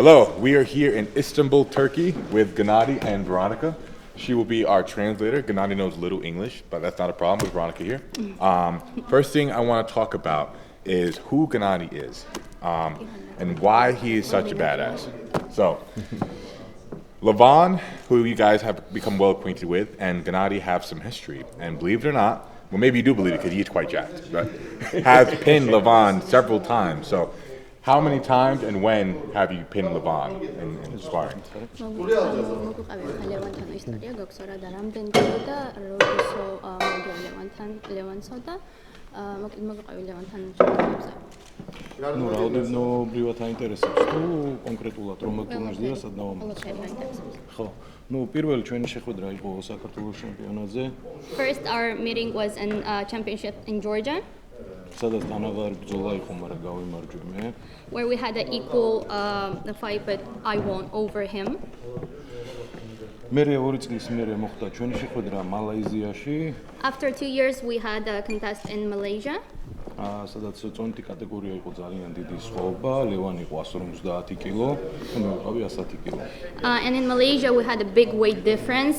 Hello, we are here in Istanbul, Turkey with Genadi and Veronica. She will be our translator. Genadi knows little English, but that's not a problem with Veronica here. First thing I want to talk about is who Genadi is and why he is such a badass. So, Levan, who you guys have become well acquainted with, and Genadi have some history. And believe it or not, well, maybe you do believe it because he is quite jacked, but has pinned Levan several times. So, how many times and when have you pinned Levan in sparring? ну, რაოდენობრივად აინტერესებს თუ კონკრეტულად რომელ ტურნირზეა სადავამოწმოთ. ხო. ну, პირველი ჩვენი შეხვედრა იყო საქართველოს ჩემპიონატზე. First our meeting was in championship in Georgia. სადაც თანაბარი ბრძოლა იყო, მაგრამ გავიმარჯვე მე. Where we had an equal fight, but I won over him. მერე 2 წლის მერე მოხდა ჩვენი შეხვედრა მალაიზიაში. After 2 years, we had a contest in Malaysia. სადაც წონითი კატეგორია იყო ძალიან დიდი სხვაობა. ლევანი იყო 150 კილო, მე ვიყავი 110 კილო. And in Malaysia, we had a big weight difference.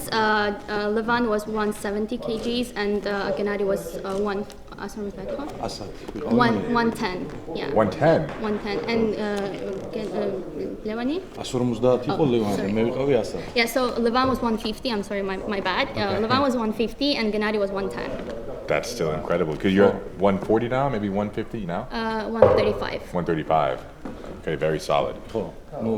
Levan was 170 kgs and Genadi was 110. Yeah. 110? 110. And Levani? 150 იყო ლევანი, მე ვიყავი 100. Yeah, so Levan was 150. I'm sorry, my bad. Levan was 150 and Genadi was 110. That's still incredible because you're 140 now, maybe 150 now? 135. 135. Okay, very solid. ხო. ну,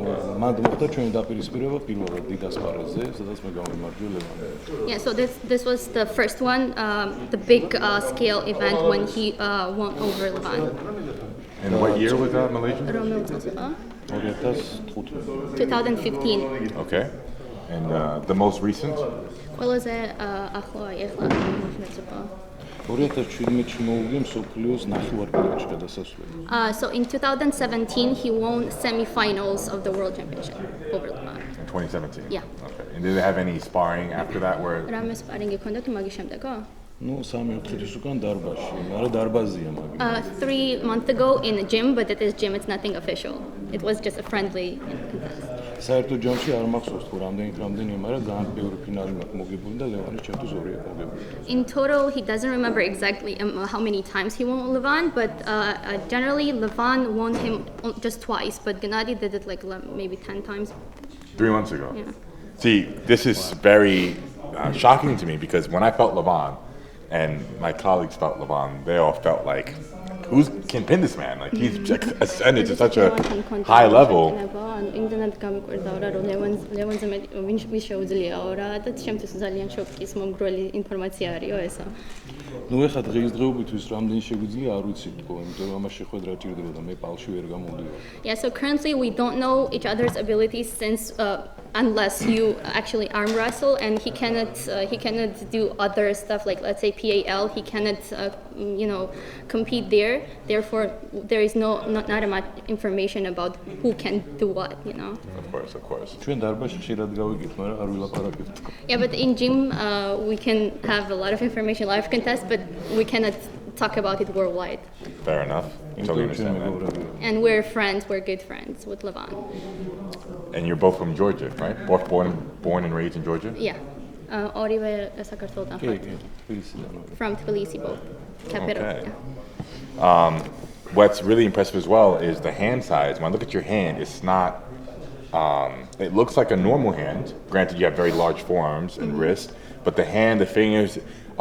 მან მოხდა ჩვენი დაპირისპირება პირველად დიდ ასპარეზზე, სადაც მე გავიმარჯვე ლევანი. Yeah, so this was the first one, the big scale event when he won over Levan. And what year was that, Malaysia? 2015. Okay. And the most recent? ყველაზე ახლა 2017-ში მოუგე მსოფლიოს ნახევარფინალში გადასასვლელი. So in 2017 he won semi-finals of the world championship over Levan. In 2017? Yeah. Okay. And did they have any sparring after that where? რამე სპარინგი ქონდა თუ მაგის შემდეგო? ну, 3-4 წლის უკან დარბაზში, მაგრამ დარბაზია მაგის. 3 months ago in a gym, but at this gym it's nothing official. It was just a friendly contest. საერთო ჯამში არ მახსოვს თუ რამდენი, მაგრამ ძალიან ბევრი ფინალი მაქვს მოგებული და ლევანის ჩემთვის 2 აქვს მოგებული. In total, he doesn't remember exactly how many times he won Levan, but generally Levan won him just twice, but Genadi did it like maybe 10 times. 3 months ago? Yeah. See, this is very shocking to me because when I felt Levan and my colleagues felt Levan, they all felt like, who can pin this man? Like he's ascended to such a high level. ну, ეხლა დღეისდღეობისთვის რამდენი შეგვიძლია არ ვიცი თქო, იმიტომ რომ ამას შეხვედრა ჭირდება, მე პალში ვერ გამოვდივარ. Yeah, so currently we don't know each other's abilities since unless you actually arm wrestle, and he cannot do other stuff like, let's say, PAL. He cannot compete there. Therefore, there is not much information about who can do what, Of course. ჩვენ დარბაზში ხშირად გავიგეთ, მაგრამ არ ვილაპარაკებთ. Yeah, but in gym we can have a lot of information, a lot of contests, but we cannot talk about it worldwide. Fair enough. Totally understand that. And we're friends. We're good friends with Levan. And you're both from Georgia, right? Both born and raised in Georgia? Yeah. ორივე საქართველოსთან ხართ. From Tbilisi both. Capital. Okay. Yeah. What's really impressive as well is the hand size. When I look at your hand, it's not. It looks like a normal hand. Granted, you have very large forearms and wrists, but the fingers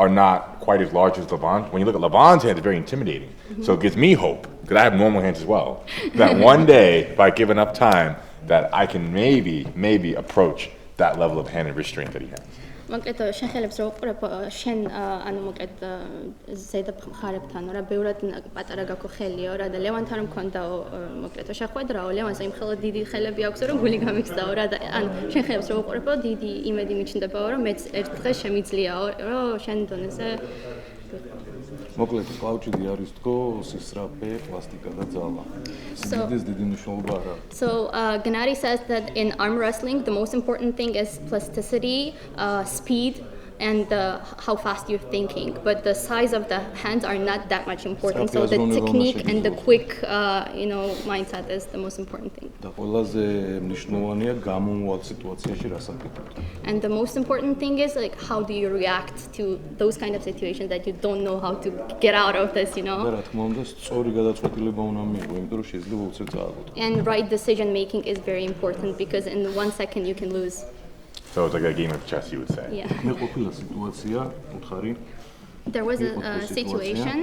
are not quite as large as Levan's. When you look at Levan's hand, it's very intimidating. So it gives me hope, because I have normal hands as well, that one day, if I give enough time, that I can maybe approach that level of hand and wrist strength that he has. მოკლედ შენ ხელებს რო უყურებ შენ ანუ მოკლედ ზედა მხარებთან რა ბევრად პატარა გაქო ხელიო რა და ლევანთან რომ მქონდაო მოკლედ შეხვედრაო ლევანს იმ ხელად დიდი ხელები აქვს რომ გული გამიქცდაო რა და ან შენ ხელებს რო უყურებო დიდი იმედი მიჩნდებაო რომ მეც ერთ დღეს შემიძლიაო რომ შენ დონეზე მოკლედ კლაუჩიდი არის თქო სისწრაფე პლასტიკა და ძალა სიდიდეს დიდი მნიშვნელობა არ აქვს So Genadi says that in arm wrestling, the most important thing is plasticity, speed, and how fast you're thinking. But the size of the hands are not that much important. So the technique and the quick, mindset is the most important thing. და ყველაზე მნიშვნელოვანია გამომვალ სიტუაციაში რას აკეთებთ. And the most important thing is like how do you react to those kind of situations that you don't know how to get out of this, და რა თქმა უნდა, სწორი გადაწყვეტილება უნდა მიიღო, იმიტომ რომ შეიძლება უცებ წააგოთ. And right decision making is very important because in 1 second you can lose. So it's like a game of chess, you would say. Yeah. მე ყოფილა სიტუაცია, უთხარი, There was a situation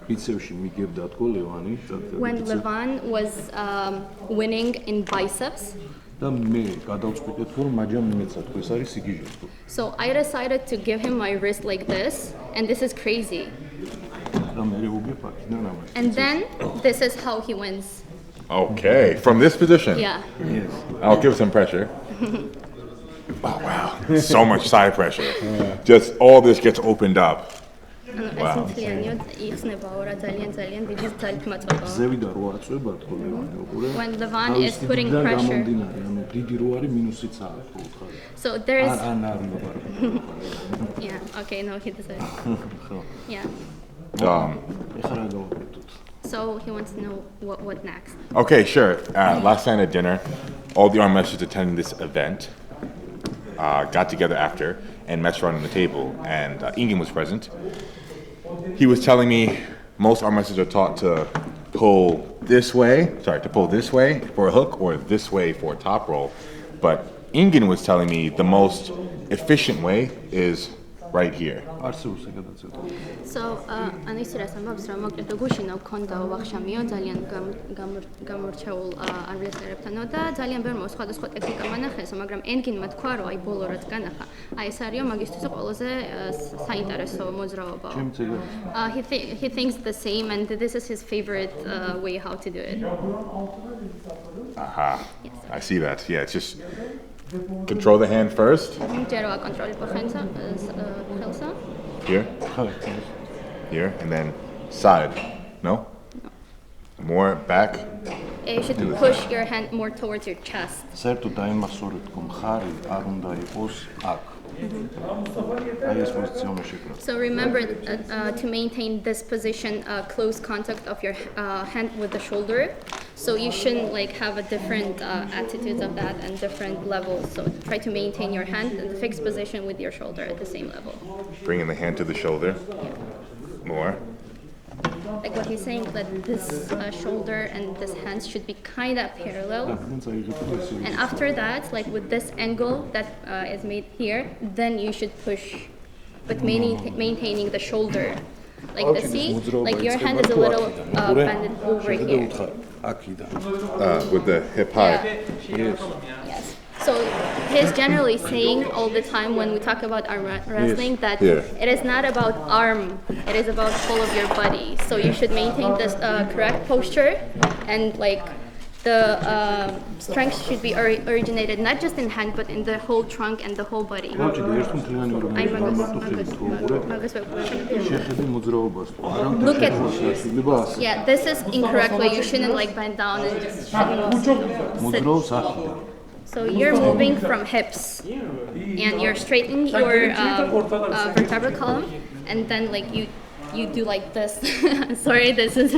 ბიცევში მიგებდა თქო ლევანი, when Levan was winning in biceps. და მე გადავწყვიტეთ რომ მაჯამ მეცა თქო ეს არის სიგიჟე თქო. So I decided to give him my wrist like this, and this is crazy. და მე უგებ აქედან ამაში. And then this is how he wins. Okay, from this position. Yeah. Yes. I'll give some pressure. Oh wow, so much side pressure. Just all this gets opened up. Wow. ზევიდა რო აწვება თქო ლევანი უყურე. When Levan is putting pressure. ანუ დიდი რო არის მინუსიც არის თქო უთხარი. So there is. არ არის. Yeah. Okay. No, he doesn't. ხო. Yeah. ეხლა რა გავაკეთოთ? So he wants to know what next. Okay, sure. Last night at dinner, all the arm wrestlers attending this event got together after and matched around on the table, and Ingen was present. He was telling me most arm wrestlers are taught to pull this way for a hook or this way for a top roll, but Ingen was telling me the most efficient way is right here. არსებობს ეგადაცეთ. So, ანუ ის რას ამბობს, რომ მოკლედ გუშინო ქონდაო ვახშამიო ძალიან გამორჩეულ არბიტრერებთანო და ძალიან ბევრმა სხვადასხვა ტექნიკა მანახესო, მაგრამ ენგინმა თქვა, რომ აი ბოლო რაც განახა, აი ეს არისო მაგისთვის ყველაზე საინტერესო მოძრაობა. He thinks the same and this is his favorite way how to do it. Aha. Yes. I see that. Yeah, it's just control the hand first. ჯერო აკონტროლებ ხელსა. Here. Here and then side. No? More back. You should push your hand more towards your chest. საერთოდ დაიმახსოვრეთ, რომ მხარი არ უნდა იყოს აქ. აი ეს პოზიცია უნდა შეკრა. So remember to maintain this position, close contact of your hand with the shoulder. So you shouldn't like have a different attitudes of that and different levels. So try to maintain your hand in the fixed position with your shoulder at the same level. Bringing the hand to the shoulder. More. Like what he's saying, that this shoulder and this hand should be kind of parallel. And after that, like with this angle that is made here, then you should push, but maintaining the shoulder. Like the see, like your hand is a little bended over here. With the hip high. Yes. So he's generally saying all the time when we talk about arm wrestling that it is not about arm, it is about whole of your body. So you should maintain this correct posture and like the strength should be originated not just in hand but in the whole trunk and the whole body. Look at this is incorrect way. You shouldn't like bend down and just sit. So you're moving from hips and you're straightening your vertebral column and then like you do like this. Sorry, this is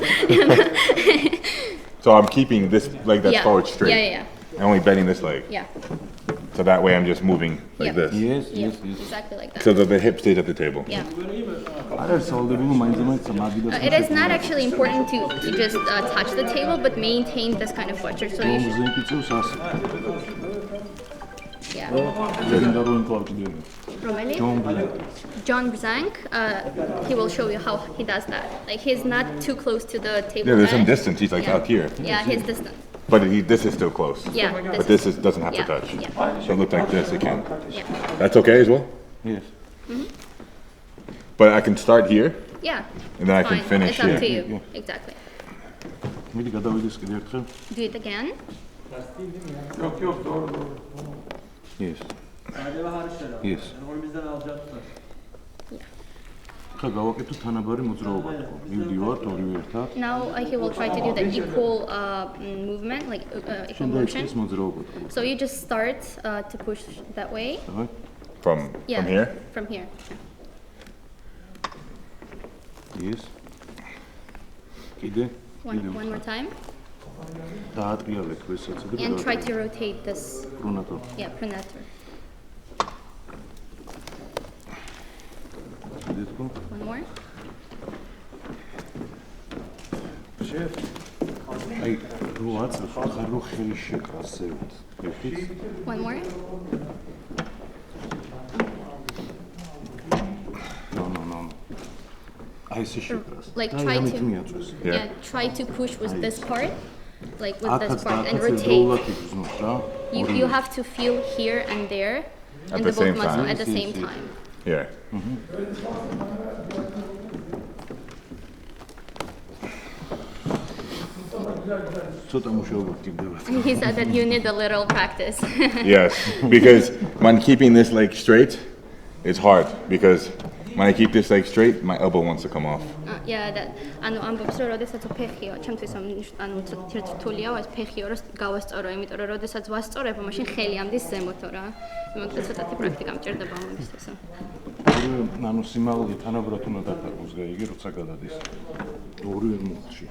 So I'm keeping this leg that's forward straight. Yeah. And only bending this leg. Yeah. So that way I'm just moving like this. Yes. Exactly like that. So that the hip stays at the table. Yeah. It is not actually important to just touch the table, but maintain this kind of posture. So you should. Yeah. John Brzank, he will show you how he does that. Like he's not too close to the table. Yeah, there's some distance. He's like out here. Yeah, he's distant. But this is still close. Yeah. But this doesn't have to touch. Yeah. So it looks like this again. Yeah. That's okay as well? Yes. But I can start here, Yeah. and then I Fine. can finish It's up here. to you. Yeah. Exactly. მიდი გადავიდეს კიდე ერთხელ. Do it again. Yes. Yes. ხა გავაკეთო თანაბარი მოძრაობა თქო. მივდივართ ორივე ერთად. Now he will try to do the equal movement, like equal შენ დაიწყეს motion. მოძრაობა თქო. So you just start to push that way. დავай. From here. From here. Yes. კიდე. One more time. დაატრიალე ქვესაც და And try to rotate this. პრონატო. Yeah, pronator. კიდე თქო. One more. აი, რო აწევს, ხარ რო ხელი შეკრასევთ. ერთით. One more. No. აი ესე შეკრას. Like და try ამით to- მიაწვეს. Yeah, try to push with this part, like with აქაც this და part, and აქაც rotate. ებრულად იგრძნობს რა. You have to feel here and there, At in the the both same muscles time? at the Yes, same yes. time. Here. ცოტა მუშაობა გჭირდება. He said that you need a little practice. Yes, because when keeping this leg straight, it's hard because when I keep this leg straight, my elbow wants to come off. Yeah, that. ანუ ამბობს რომ როდესაც ფეხიო, ჩემთვის ანუ ცოტა რთულია ეს ფეხიო რომ გავასწორო, იმიტომ რომ როდესაც ვასწორებ, მაშინ ხელი ამდის ზემოთო რა. მაგას ცოტათი პრაქტიკა მჭირდება ამისთვის. ანუ სიმაღლე თანაბრად უნდა დათარგმნოს გაიგე, როცა გადადის. ორივე მუხლში.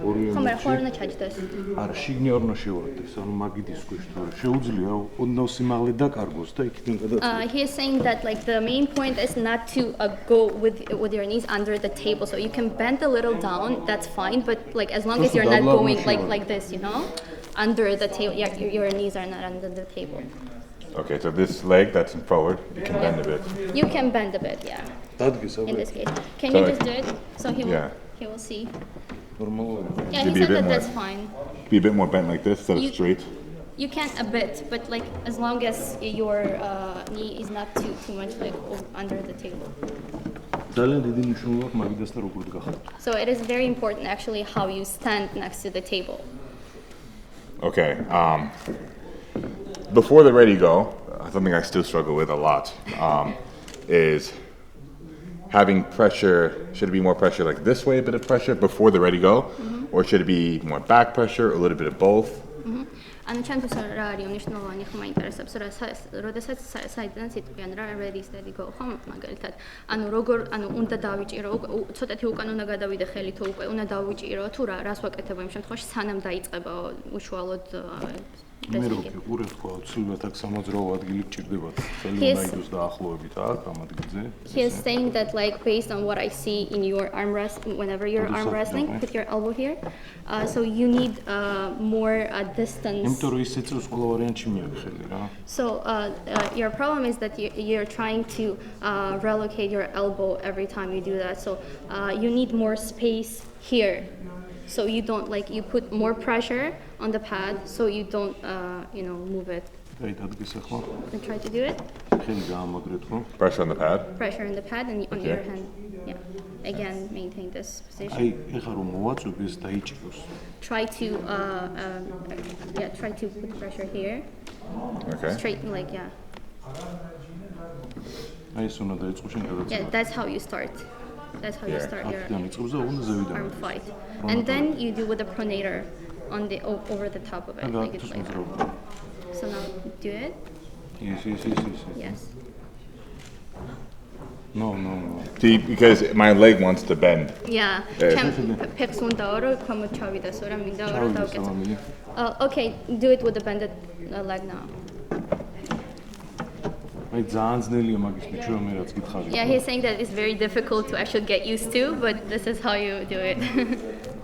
ორივე ხომ რა მუხლში. ხორნა ჩაჯდეს. არა, შიგნი არ უნდა შევარდეს, ანუ მაგიდის ქვეშ თორე შეუძლია ოდნავ სიმაღლე დაკარგოს და იქიდან გადაწყვეტ. He is saying that like the main point is not to go with your knees under the table, so you can bend a little down. That's fine, but like as long as you're not going like this, you know, under the table. Yeah, your knees are not under the table. Okay, so this leg that's forward, you can bend a bit. You can bend a bit, yeah. დადგეს In აბა. this case, can you So- just do it so he will Yeah. he will see? ნორმალურია. Yeah, Maybe he a said bit that more. that's fine. Be a bit more bent like this instead of You- straight. You can a bit, but like as long as your knee is not too much like under the table. ძალიან დიდი მნიშვნელობა აქვს მაგიდას და როგორ გახართ. So it is very important actually how you stand next to the table. Okay. Before the ready go, something I still struggle with a lot is having pressure. Should it be more pressure like this way, a bit of pressure before the ready go, or should it be more back pressure, a little bit of both? ანუ ჩემთვის რა არის მნიშვნელოვანი ხომ მაინტერესებს რა როდესაც საიდან სიტყვიან რა ready steady go ხომ მაგალითად ანუ როგორ ანუ უნდა დავიჭირო ცოტათი უკან უნდა გადავიდე ხელი თუ უკვე უნდა დავიჭირო თუ რა რას ვაკეთებ იმ შემთხვევაში სანამ დაიწყება უშუალოდ მე რო გიყურებ თქვა ცუდად აქ სამოძრაო ადგილი გჭირდებათ. ხელი Yes. უნდა იყოს დაახლოებით აქ ამ ადგილზე. He is saying that like based on what I see in your arm rest whenever you're arm wrestling put your elbow here so you need more distance. იმიტომ რომ ის ეწევს ყველა ვარიანტში მიიღე ხელი რა. So your problem is that you're trying to relocate your elbow every time you do that. So you need more space here. So you don't like you put more pressure on the pad so you don't move it. აი დადგეს ახლა. And try to do it. ხელი გაამაგრეთ ხო? Pressure on the pad. Pressure on the pad and on Okay. your hand. Yeah. Again, maintain this position. აი ეხლა რომ მოვაწვევ ეს დაიჭიროს. Try to try to put pressure here. Okay. Straighten like აი ეს უნდა დაიწყო შენ Yeah, გადაწყვეტ. that's how you start. That's how you Yeah. start your აქედან იწყებს და უნდა ზევიდან. arm fight. And then you do with the pronator on the over the top of it. Like it's like that. მოძრაობა. So now do it. Yes. Yes. No. See, because my leg wants to bend. Yeah. Yeah. ჩემ ფეხს უნდაო რომ ქვემოთ ჩავიდასო რა მინდა რომ ჩავიდეს დავკეთო. სამამილი. Okay, do it with the bended leg now. აი ძალიან ძნელია მაგის მიჩვევა მე რაც გითხარი. Yeah, he's saying that it's very difficult to actually get used to, but this is how you do it.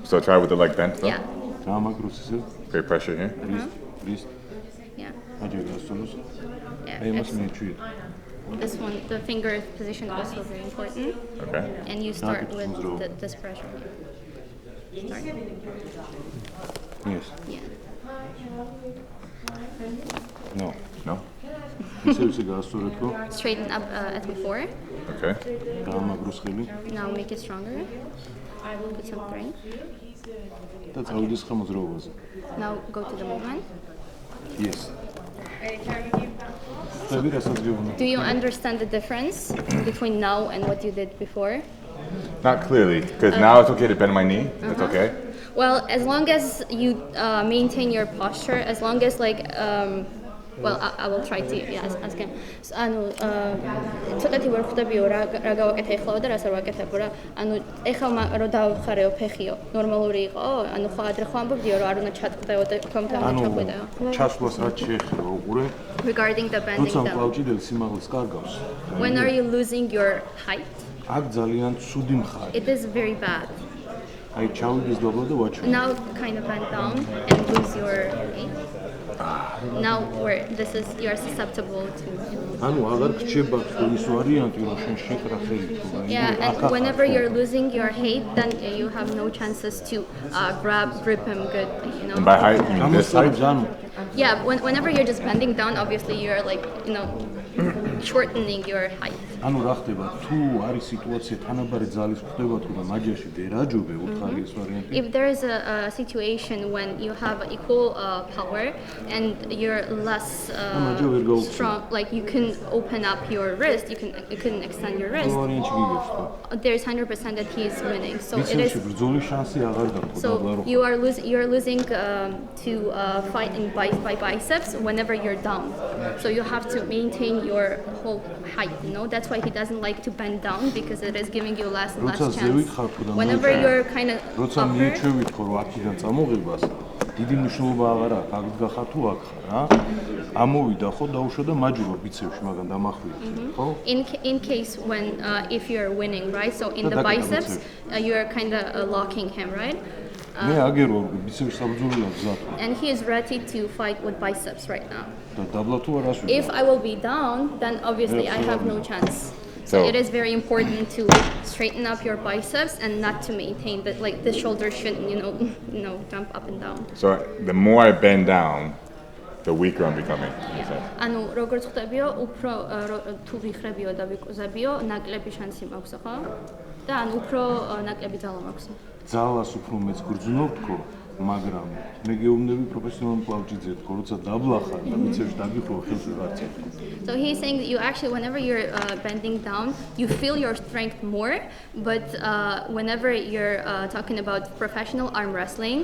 So try with the leg bent. Though. Yeah. გაამაგროს ისე. Great pressure here. Please. Yeah. აჯერ გასწოროს. Yeah. აი მას excellent. მიჩვია. This one, the finger position is also very important. Okay. And you start Not with control. this pressure. Start. Yes. Yeah. No. No. ისე გაასწორეთ ხო? Straighten up as before. Okay. გაამაგროს ხელი Now make it stronger. Put some strength. და წავიდეს ხმოძრაობაზე. Now go to the movement. Yes. ხები რასაც გეუბნები? Do you understand the difference between now and what you did before? Not clearly, because now it's okay to bend my knee. That's okay. Well, as long as you maintain your posture, as long as like, well, I will try to, yes, ask him. ანუ ცოტათი ვერ ხვდებიო რა გავაკეთე ეხლა და რას არ ვაკეთებ რა. ანუ ეხლა რო დავხარეო ფეხიო, ნორმალური იყო? ანუ ხო ადრე ხო ამბობდიო რომ არ უნდა ჩატყდაო და კომთან ანუ ჩაყვიდაო. ჩასვლას რაც შეეხება უყურე, Regarding the bending როცა down. მკლავჭიდელი სიმაღლეს კარგავს, When are you losing your height? აქ ძალიან ცუდი მხარე. It is very bad. აი ჩავიდეს დაბლა და ვაჩვენე. Now kind of bend down and lose your height. Now where this is, you are susceptible to. ანუ აღარ გრჩება ის ვარიანტი რომ შენ შეკრა ხელი თუ აი Yeah, and whenever you're losing your height, then you have no chances to grip him good, you know. And by height, you mean this height? გამოსწორებს ანუ Yeah, whenever you're just bending down, obviously you're like, you know, shortening your height. ანუ რა ხდება თუ არის სიტუაცია თანაბარი ძალის ხდება თუ და მაჯაში დერაჯობე უთხარი ეს ვარიანტი If there is a situation when you have equal power and you're less strong, like you can open up your wrist, you can extend your wrist. ვარიანტი გიგებს ხო There's 100% that he is winning. So it is. ბიცეპსში ბრძოლის შანსი აღარ გაქვს So you're losing to fight in by biceps whenever you're down. So you have to maintain your whole height. You know that's why he doesn't like to bend down because it is giving you less chance. Whenever you're kind of როცა მიეჩვევით ხო რომ აქედან წამოღებას დიდი მნიშვნელობა აღარ აქვს აქ გახარ თუ აქ რა ამოვიდა ხო დაუშვა და მაჯურა ბიცეპსში მაგან დამახვია ხო in case when if you're winning, right? So in the biceps you're kind of locking him, right? მე აგერ ვარ ბიცეპსში საბრძოლოა გზად And he is ready to fight with biceps right now. და დაბლა თუ არ ასვი If I will be down, then obviously I have no chance. So it is very important to straighten up your biceps and not to maintain that, like the shoulder shouldn't, you know, jump up and down. So the more I bend down, the weaker I'm becoming. ანუ როგორც ხვდებიო, უფრო თუ ვიხრებიო და ვიკუზებიო, ნაკლები შანსი მაქვს, ხო? და ანუ უფრო ნაკლები ძალა მაქვს. ძალას უფრო მეც გრძნობ თქო მაგრამ მე გეუბნები პროფესიონალ მკლავჭიძე თქო როცა დაბლახარ და ბიცეპსში დაგიხვო ხელს ვიღარ წევს So he's saying that you actually, whenever you're bending down, you feel your strength more. But whenever you're talking about professional arm wrestling,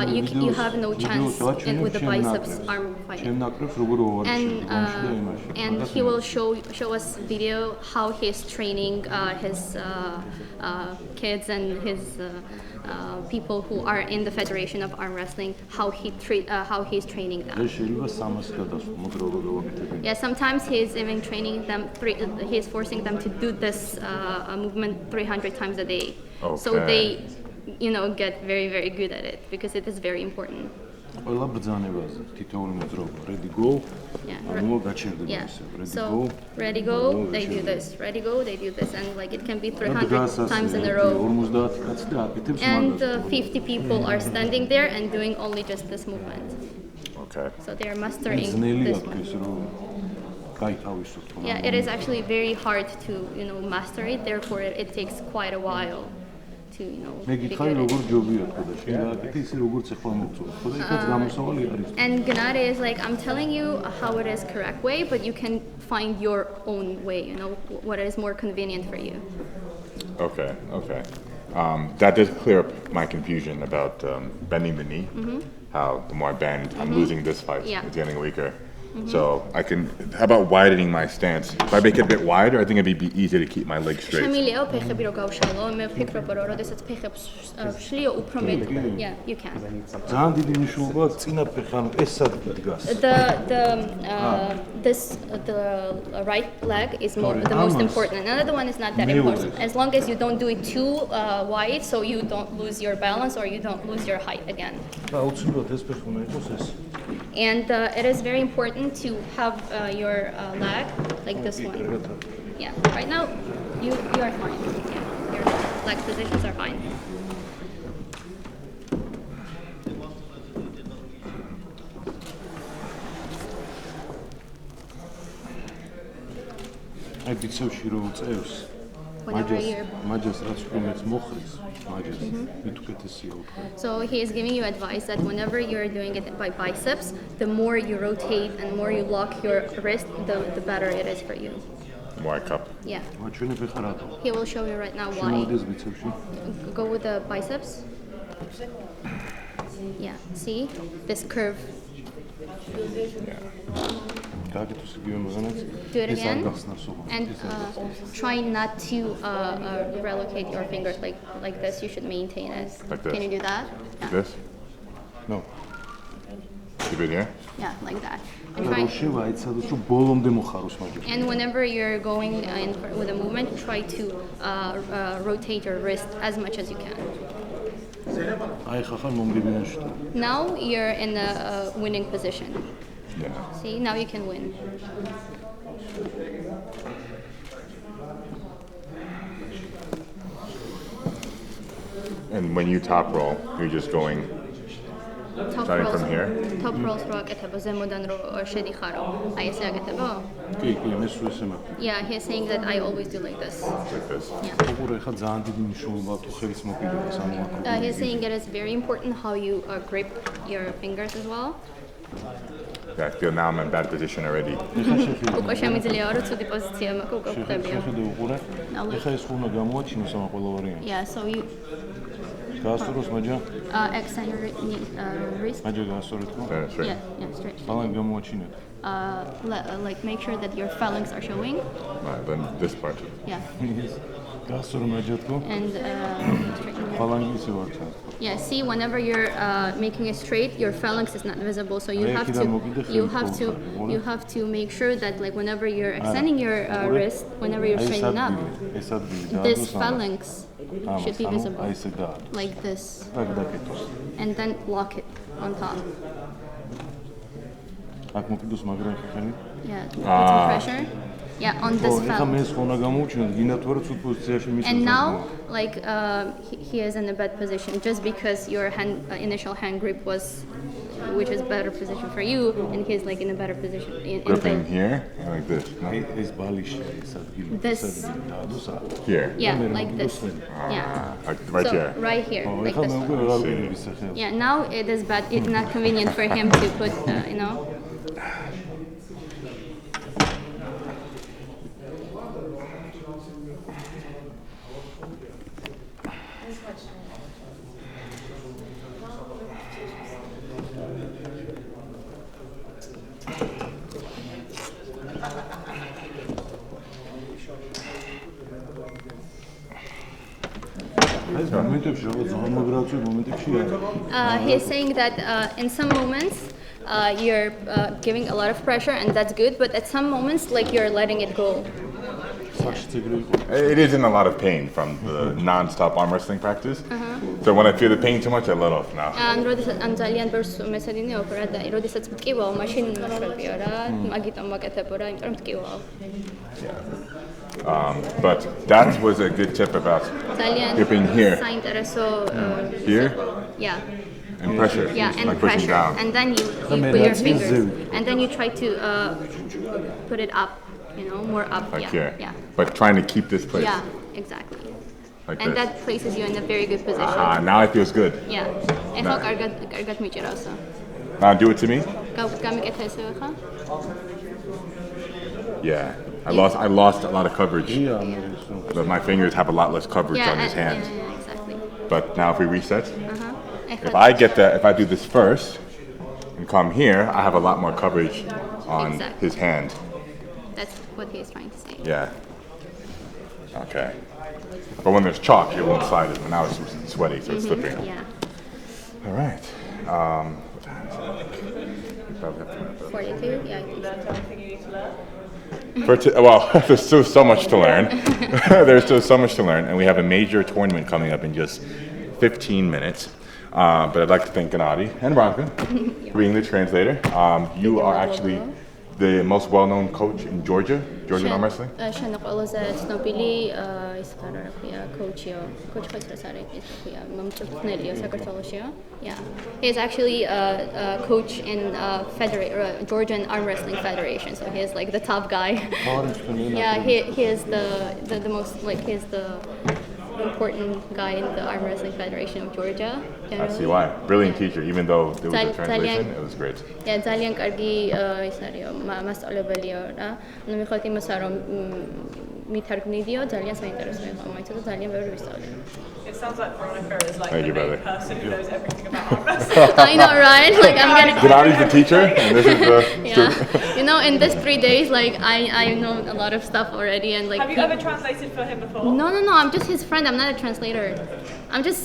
you have no chance with the biceps arm fighting. And he will show us video how he's training his kids and his people who are in the Federation of Arm Wrestling, how he's training them. Yeah, sometimes he's even training them. He's forcing them to do this movement 300 times a day. Okay. So they, get very, very good at it because it is very important. ყველა ბრძანებაზე თითოეული მოძრაობა ready go ანუ გაჩერდება ისე ready go ready go they do this ready go they do this and like it can be 300 times in a row 50 კაცი და აკეთებს and 50 people are standing there and doing only just this movement. Okay. So they are mastering this one. Yeah, it is actually very hard to master it, therefore it takes quite a while to მეგიხარი როგორ ჯობია თქო და შენ გააკეთე ისე როგორც ახლა მოგწონს ხო და იქაც გამოსავალი არის And Genadi is like, I'm telling you how it is correct way, but you can find your own way, what is more convenient for you. Okay. That did clear up my confusion about bending the knee. How the more I bend, I'm losing this fight. Yeah. It's getting weaker. So how about widening my stance? If I make it a bit wider, I think it'd be easier to keep my legs straight. შემიძლია ფეხები რო გავშალო, მე ვფიქრობ რომ როდესაც ფეხებს ვშლიო უფრო მეტ, yeah, you can. ძალიან დიდი მნიშვნელობაა წინა ფეხი, ანუ ეს სად დგას. The right leg is the most important. Another one is not that important. As long as you don't do it too wide, so you don't lose your balance or you don't lose your height again. აუცილებლად ეს ფეხი უნდა იყოს ეს. And it is very important to have your leg like this one. Yeah, right now you are fine. Yeah, your leg positions are fine. აი ბიცევში რო უწევს Whenever you're მაჯას რაც უკენებს მოხრის მაჯას მით უკეთესია უფრო. So he is giving you advice that whenever you're doing it by biceps, the more you rotate and more you lock your wrist, the better it is for you. More cup. Yeah. მაჩვენებ ხა რატო? He will show you right now why. შემოვიდეს ბიცევში. Go with the biceps. Yeah. See this curve. გააკეთოს იგივე მაგანაც. Do it ეს არ again. გახსნას უყურე. And try not to relocate your fingers like this. You should maintain it. Like this. Can you do that? Like Yeah. this. ნო. Keep it here. Yeah, like that. And რო try. შევა აიცადოს რომ ბოლომდე მოხაროს მაჯას. And whenever you're going with a movement, try to rotate your wrist as much as you can. აი ხახან მომგებინაში. Now you're in a winning position. Yeah. See, now you can win. And when you top roll, you're just going Top starting from here. Top rolls რო აკეთებო, ზემოდან რო შედიხარო. აი ესე აკეთებო? კი, კი, მე სულ ესე მაქვს. Yeah, he's saying that I always do like this. Like this. Yeah. უყურე ხა ძალიან დიდი მნიშვნელობა აქვს ხელის მოკიდებას ამ აკრობ. He's saying it is very important how you grip your fingers as well. Yeah, I feel now I'm in bad position already. ეხა შეხედე. უკვე შემიძლია რომ ცუდი პოზიცია მაქვს, უკვე ხვდებია. შეხედე უყურე. ეხა ეს ხუნა გამოაჩინოს ამ ყველა ვარიანტს. Yeah, so you გაასწოროს მაჯა. extend your wrist. მაჯა გაასწორეთ ხო? That's right. Yeah, straight. ბალანი გამოაჩინეთ. Like make sure that your phalanx are showing. Right, then this part. Yeah, გაასწორო მაჯა თქო. and straighten it. ბალანი ისე ვარჩა. Yeah, see, whenever you're making it straight, your phalanx is not visible, so you have to make sure that like whenever you're extending your wrist, whenever you're აი ეს straightening up, ადგილი, ეს ადგილი this დაადოს phalanx should be აი visible ესე გაადოს. like this, აქ დაკეთოს. and then lock it on top. აქ მოკიდოს მაგრა ხელი. Yeah, put some pressure. Yeah, on this ეხა მე phalanx. ეს ხონა გამოუჩინოთ, გინდათ ვარო ცუდ პოზიციაში მისვლა. And now, like he is in a bad position just because your initial hand grip was, which is better position for you, and he's like in a better position. Gripping here and like this. No? ეს ბალიში ეს ადგილი. This. ეს ადგილი დაადოს აქ. Here. Yeah, like this. Yeah. Like right So here. right here, like ეხა this მე უკვე one. ვეღარ ვიგებ ისე ხელს. Yeah, now it is bad. It's not convenient for him to put, you know. ეს მომენტებში რაღაც ზომაგრაცი მომენტებში არის. He's saying that in some moments you're giving a lot of pressure, and that's good. But at some moments, like you're letting it go. სახში ციგრი იყო. It is in a lot of pain from the non-stop arm wrestling practice. So when I feel the pain too much, I let off now. ან როდესაც ან ძალიან ბევრს მესადინეო რა და როდესაც მტკივაო, მაშინ მოშრებია რა, მაგიტომ ვაკეთებო რა, იმიტომ რომ მტკივაო. But that was a good tip about ძალიან gripping here საინტერესო Here? Yeah. and pressure. Yeah, and like pushing pressure. down. And then you man, put your that's fingers, easy. and then you try to put it up, you know, more up. Like Yeah, here. yeah, But trying to keep this place. yeah, exactly. Like And this. that places you in a very good position. Now it feels good. Yeah. ეხლა კარგად მიჭირავს. Now do it to me. გამიკეთა ესევე ხა? Yeah. I lost a lot of coverage. ია მე ისო. But my fingers have a lot less coverage Yeah, on his hand. yeah, exactly. But now if we reset, ეხლა if I do this first and come here, I have a lot more coverage on Exactly. his hand. that's what he is trying to say. Yeah. Okay. But when there's chalk, it won't slide it. But now it's sweaty, so it's slipping. Yeah. All right. What time is it? We probably have to- 42. Yeah, I think so. Well, there's still so much to learn. There's still so much to learn, and we have a major tournament coming up in just 15 minutes. But I'd like to thank Genadi and Veronica for being the translator. You are actually the most well-known coach in Georgia arm wrestling. شنو قولز سنوبيلي إسكارا كويا كوتشيو كوتش خسر ساري كويا ممتوك نليو سكرتولوشيو. Yeah, he's actually a coach in Georgian Arm Wrestling Federation, so he's like the top guy. Yeah, he is the most like he's the important guy in the Arm Wrestling Federation of Georgia. I see why. Brilliant teacher, even though there was a translation, it was great. Yeah, ძალიან კარგი ისარიო მასწავლებელია რა. ანუ მიხოთი მასარო მითარგმნიდიო, ძალიან საინტერესო იყო, მაინც ძალიან ბევრი ვისწავლე. It sounds like Veronica is like Thank the you, main brother. person who knows everything about arm wrestling. I know, right? Like I'm gonna. Genadi's the teacher, and this is the student. Yeah, you know, in this 3 days, like I know a lot of stuff already, and like. Have you ever translated for him before? No, I'm just his friend. I'm not a translator. I'm just,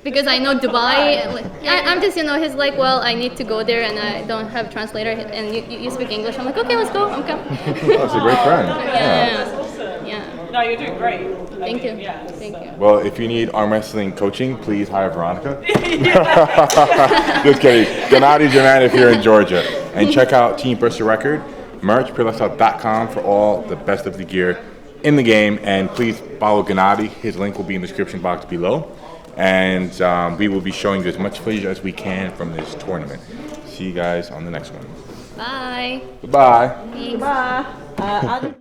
because I know Dubai. Like, I'm just, he's like, well, I need to go there, and I don't have a translator, and you speak English. I'm like, okay, let's go. I'm coming. That's a great friend. That's awesome. Yeah. No, you're doing great. Thank you. Yeah. Thank you. Well, if you need arm wrestling coaching, please hire Veronica. Just kidding. Genadi's your man if you're in Georgia. And check out Team Bristol Record, merch, purelifestyle.com for all the best of the gear in the game. And please follow Genadi. His link will be in the description box below. And we will be showing you as much footage as we can from this tournament. See you guys on the next one. Bye. Goodbye. Thanks. Bye.